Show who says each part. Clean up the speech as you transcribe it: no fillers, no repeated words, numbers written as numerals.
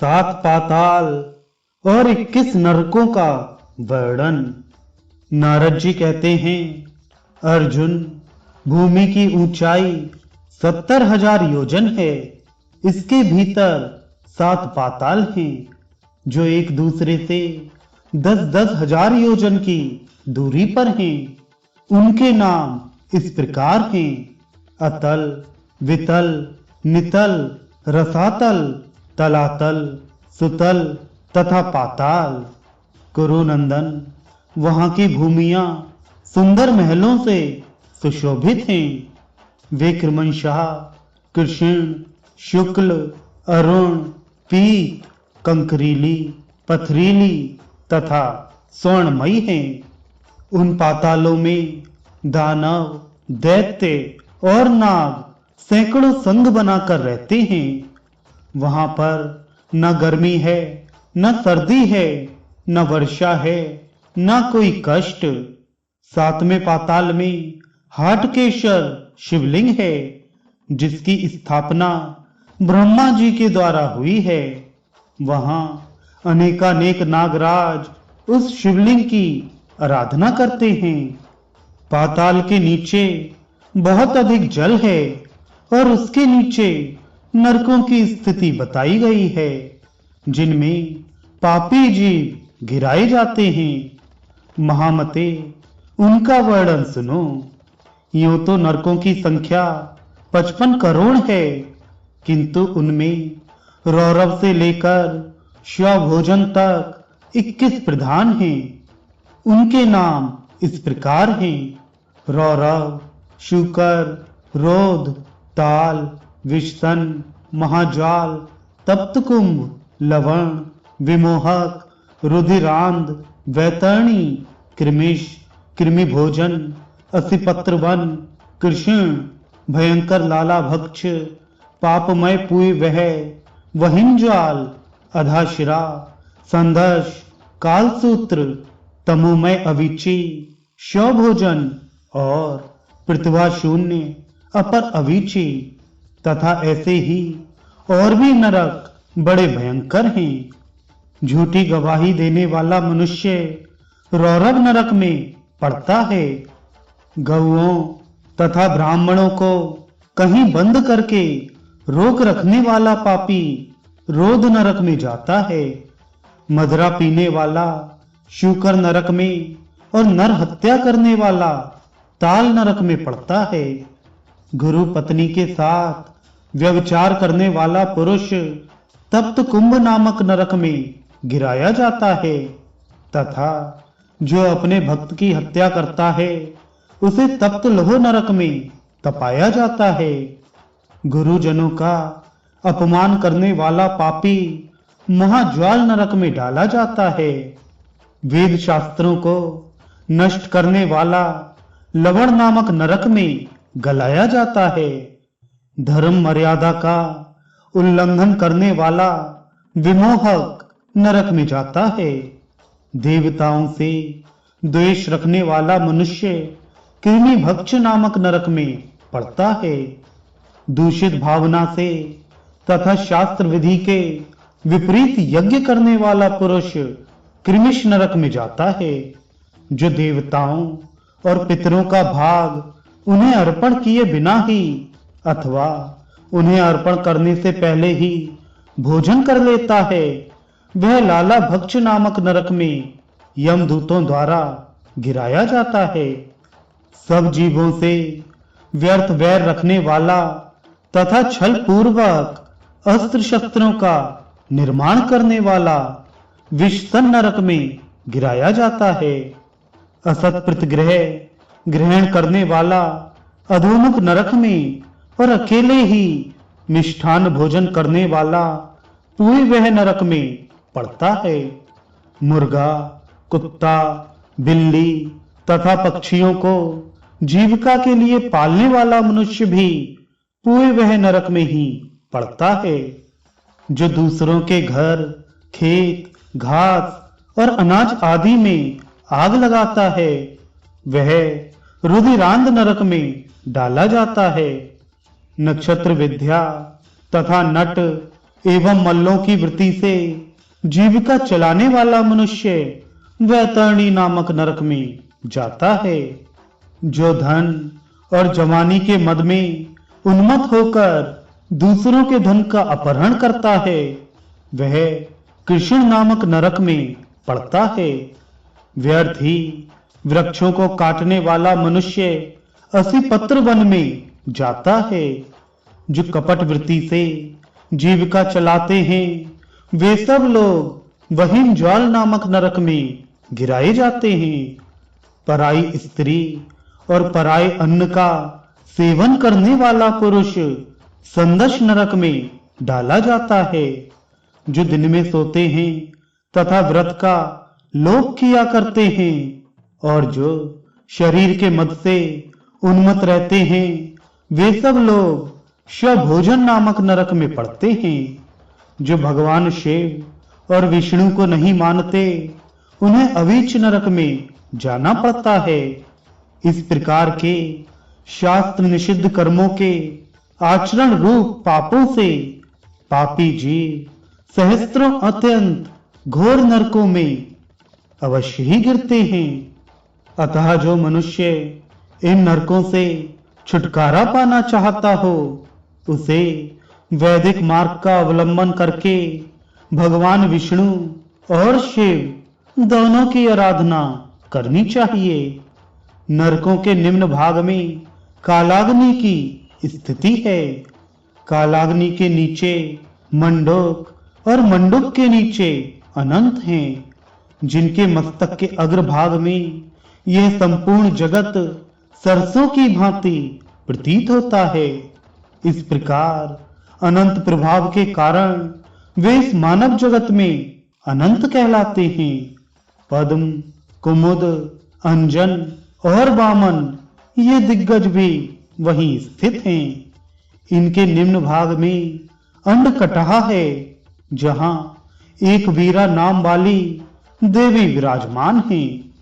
Speaker 1: सात पाताल और 21 नरकों का वर्णन। नारद जी कहते हैं, अर्जुन, भूमि की ऊंचाई 70,000 योजन है। इसके भीतर 7 पाताल हैं जो एक दूसरे से 10-10 हजार योजन की दूरी पर हैं। उनके नाम इस प्रकार हैं: अतल, वितल, नितल, रसातल, तलातल, सुतल तथा पाताल। कुरुनंदन, वहां की भूमियां सुंदर महलों से सुशोभित हैं। वे क्रमशः कृष्ण, शुक्ल, अरुण, पीत, कंकरीली, पथरीली तथा स्वर्णमयी हैं। उन पातालों में दानव, दैत्य और नाग सैकड़ों संघ बनाकर रहते हैं। वहां पर न गर्मी है, न सर्दी है, न वर्षा है, न कोई कष्ट। 7वें पाताल में हाटकेश्वर शिवलिंग है, जिसकी स्थापना ब्रह्मा जी के द्वारा हुई है। वहां अनेकानेक नागराज उस शिवलिंग की आराधना करते हैं। पाताल के नीचे बहुत अधिक जल है और उसके नीचे नरकों की स्थिति बताई गई है, जिनमें पापी जीव गिराए जाते हैं। महामते, उनका वर्णन सुनो। यूं तो नरकों की संख्या 55 करोड़ है, किंतु उनमें रौरव से लेकर श्वभोजन तक 21 प्रधान हैं। उनके नाम इस प्रकार हैं: रौरव, शूकर, रोध, ताल, विषसन, महाज्वाल, तप्तकुंभ, लवण, विमोहक, रुधिरांध, वैतरणी, कृमिश, कृमिभोजन, असिपत्रवन, कृष्ण, भयंकर लाला भक्ष, पापमय पुय वह, वहिंज्वाल, अधाशिरा, संदर्श, कालसूत्र, तमोमय अविची, शवभोजन और पृथ्वा शून्य अपर अविची तथा ऐसे ही और भी नरक बड़े भयंकर हैं। झूठी गवाही देने वाला मनुष्य रौरव नरक में पड़ता है। गौओं तथा ब्राह्मणों को कहीं बंद करके रोक रखने वाला पापी रोध नरक में जाता है। मदरा पीने वाला शूकर नरक में और नर हत्या करने वाला ताल नरक में पड़ता है। गुरु पत्नी के साथ व्यभिचार करने वाला पुरुष तप्त कुंभ नामक नरक में गिराया जाता है तथा जो अपने भक्त की हत्या करता है उसे तप्त लोह नरक में तपाया जाता है। गुरुजनों का अपमान करने वाला पापी महाज्वाल नरक में डाला जाता है। वेद शास्त्रों को नष्ट करने वाला लवण नामक नरक में गलाया जाता है। धर्म मर्यादा का उल्लंघन करने वाला विमोहक नरक में जाता है। देवताओं से द्वेष रखने वाला मनुष्य कृमि भक्ष नामक नरक में पड़ता है। दूषित भावना से तथा शास्त्र विधि के विपरीत यज्ञ करने वाला पुरुष कृमिश नरक में जाता है। जो देवताओं और पितरों का भाग उन्हें अर्पण किए बिना ही अथवा उन्हें अर्पण करने से पहले ही भोजन कर लेता है, वह लाला भक्ष नामक नरक में यमदूतों द्वारा गिराया जाता है। सब जीवों से व्यर्थ वैर रखने वाला तथा छल पूर्वक अस्त्र शस्त्रों का निर्माण करने वाला विषसन नरक में गिराया जाता है। असत प्रतिग्रह ग्रहण करने वाला अधोमुख नरक में और अकेले ही मिष्ठान भोजन करने वाला पूरी वह नरक में पड़ता है। मुर्गा, कुत्ता, बिल्ली तथा पक्षियों को जीविका के लिए पालने वाला मनुष्य भी पूरे वह नरक में ही पड़ता है। जो दूसरों के घर, खेत, घास और अनाज आदि में आग लगाता है, वह रुधिरांध नरक में डाला जाता है। नक्षत्र विद्या तथा नट एवं मल्लों की वृत्ति से जीविका चलाने वाला मनुष्य वैतरणी नामक नरक में जाता है। जो धन और जवानी के मद में उन्मत्त होकर दूसरों के धन का अपहरण करता है, वह कृष्ण नामक नरक में पड़ता है। व्यर्थ ही वृक्षों को काटने वाला मनुष्य असिपत्र वन में जाता है। जो कपट वृत्ति से जीविका चलाते हैं, वे सब लोग वहीम ज्वाल नामक नरक में गिराए जाते हैं। पराई स्त्री और पराये अन्न का सेवन करने वाला पुरुष संदश नरक में डाला जाता है। जो दिन में सोते हैं तथा व्रत का लोप किया करते हैं और जो शरीर के मद से उन्मत्त रहते हैं, वे सब लोग स्वभोजन नामक नरक में पड़ते हैं। जो भगवान शिव और विष्णु को नहीं मानते, उन्हें अवीच नरक में जाना पड़ता है। इस प्रकार के शास्त्र निषिद्ध कर्मों के आचरण रूप पापों से पापी जीव सहस्त्रों अत्यंत घोर नरकों में अवश्य ही गिरते हैं। अतः जो मनुष्य इन नरकों से छुटकारा पाना चाहता हो, उसे वैदिक मार्ग का अवलंबन करके भगवान विष्णु और शिव दोनों की आराधना करनी चाहिए। नरकों के निम्न भाग में कालाग्नि की स्थिति है। कालाग्नि के नीचे मंडूक और मंडूक के नीचे अनंत हैं, जिनके मस्तक के अग्रभाग में यह संपूर्ण जगत सरसों की भांति प्रतीत होता है। इस प्रकार अनंत प्रभाव के कारण वे इस मानव जगत में अनंत कहलाते हैं। पद्म, कुमुद, अंजन और वामन ये दिग्गज भी वहीं स्थित हैं। इनके निम्न भाग में अंडकटहा है, जहां एक वीरा नाम वाली देवी विराजमान है।